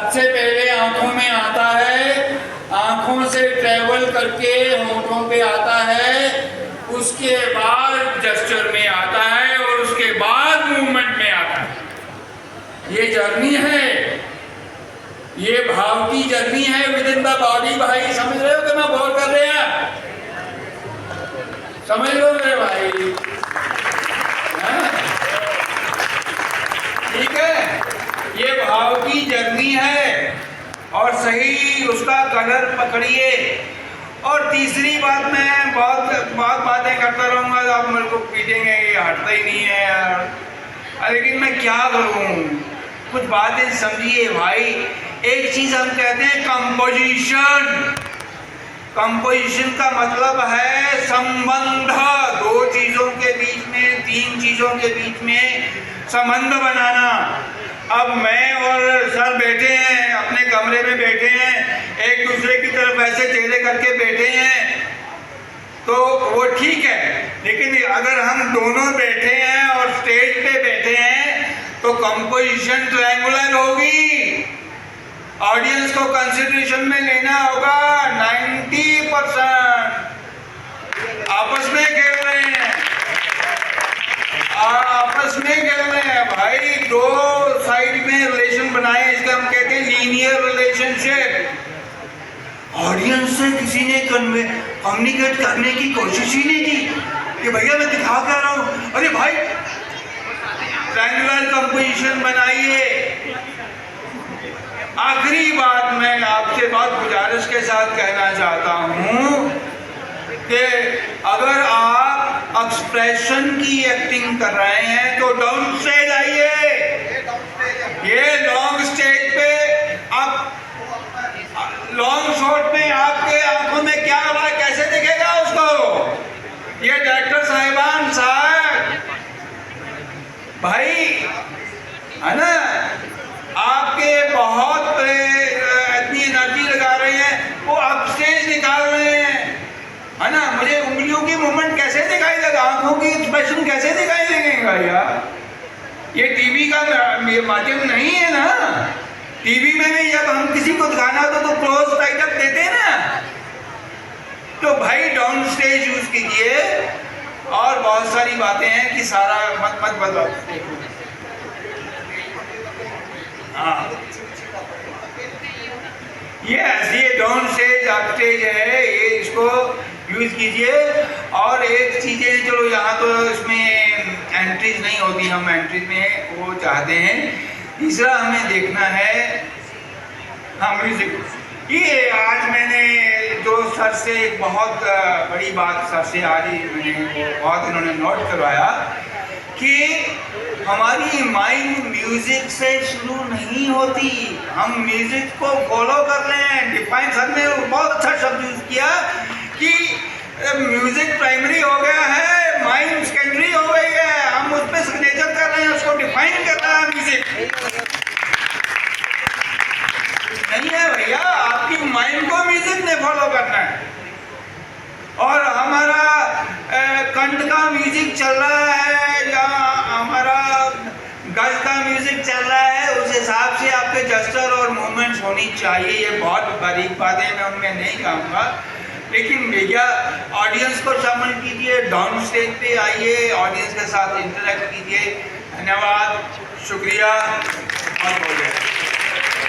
सबसे पहले आंखों में आता है, आंखों से ट्रेवल करके होठों पे आता है, उसके बाद जेस्चर में आता है और उसके बाद मूवमेंट में आता है। ये जर्नी है, ये भाव की जर्नी है विद इन द बॉडी। भाई समझ रहे हो कि मैं बोल कर रहे हैं? समझ लो मेरे भाई, ठीक है? ये भाव की जर्नी है और सही उसका कलर पकड़िए। और तीसरी बात, मैं बहुत बातें करता रहूंगा, आप मेरे को पीटेंगे, ये हटता ही नहीं है यार। लेकिन मैं क्या करूं, कुछ बातें समझिए भाई। एक चीज हम कहते हैं कंपोजिशन। कंपोजिशन का मतलब है संबंध, दो चीजों के बीच में, तीन चीजों के बीच में संबंध बनाना। अब मैं और सर बैठे हैं, अपने कमरे में बैठे हैं, एक दूसरे की तरफ ऐसे चेहरे करके बैठे हैं तो वो ठीक है। लेकिन अगर हम दोनों बैठे हैं और स्टेज पे बैठे हैं तो कंपोजिशन ट्रायंगुलर होगी। ऑडियंस को कंसिडरेशन में लेना होगा। 90% आपस में खेल रहे हैं, आपस में खेल रहे हैं भाई। दो साइड में रिलेशन बनाए, इसका हम कहते हैं लीनियर रिलेशनशिप। ऑडियंस से किसी ने कम्युनिकेट करने की कोशिश ही नहीं की कि भैया मैं दिखा क्या रहा हूं। अरे भाई ट्रायंगुलर कंपोजिशन बनाइए। आखिरी बात मैं आपसे बहुत गुजारिश के साथ कहना चाहता हूं कि अगर आप एक्सप्रेशन की एक्टिंग कर रहे हैं तो डाउन स्टेज आइए। ये लॉन्ग स्टेज पे आप लॉन्ग शॉट में आपके आंखों में क्या हो रहा है कैसे दिखेगा उसको? ये डायरेक्टर साहिबान साहब भाई है ना, आपके बहुत इतनी एनर्जी लगा रहे हैं, वो आप स्टेज निकाल रहे हैं है ना। मुझे उंगलियों की मूवमेंट कैसे दिखाई देगा, आंखों की एक्सप्रेशन कैसे दिखाई देगा यार? ये टीवी का माध्यम नहीं है ना। टीवी में भी जब हम किसी को दिखाना होता तो क्लोज टाइटअप देते हैं ना। तो भाई डाउन स्टेज यूज कीजिए। और बहुत सारी बातें हैं कि सारा मत बदलो। हाँ ये डाउन स्टेज अप स्टेज है, ये इसको यूज कीजिए। और एक चीजें, चलो यहाँ तो इसमें एंट्रीज नहीं होती, हम एंट्रीज में वो चाहते हैं। तीसरा हमें देखना है हाँ म्यूजिक। ये आज मैंने जो सर से एक बहुत बड़ी बात सर से आज ही मैंने बहुत इन्होंने नोट करवाया कि हमारी माइंड म्यूजिक से शुरू नहीं होती। हम म्यूजिक को फॉलो कर रहे हैं। डिफाइन सर ने बहुत अच्छा शब्द यूज किया कि म्यूजिक प्राइमरी हो गया है, माइंड सेकेंडरी हो गई है। हम उस पर सिग्नेचर कर रहे हैं, उसको डिफाइन कर रहा है म्यूजिक नहीं है भैया। आपकी माइंड को म्यूजिक ने फॉलो करना है। और हमारा कंठ का म्यूजिक चल रहा है या हमारा गज का म्यूजिक चल रहा है, उस हिसाब से आपके जेस्चर और मूवमेंट्स होनी चाहिए। ये बहुत बारीक बातें मैं उनमें नहीं कहूँगा, लेकिन भैया ऑडियंस को शामिल कीजिए, डाउन स्टेज पे आइए, ऑडियंस के साथ इंटरेक्ट कीजिए। धन्यवाद, शुक्रिया, बहुत बहुत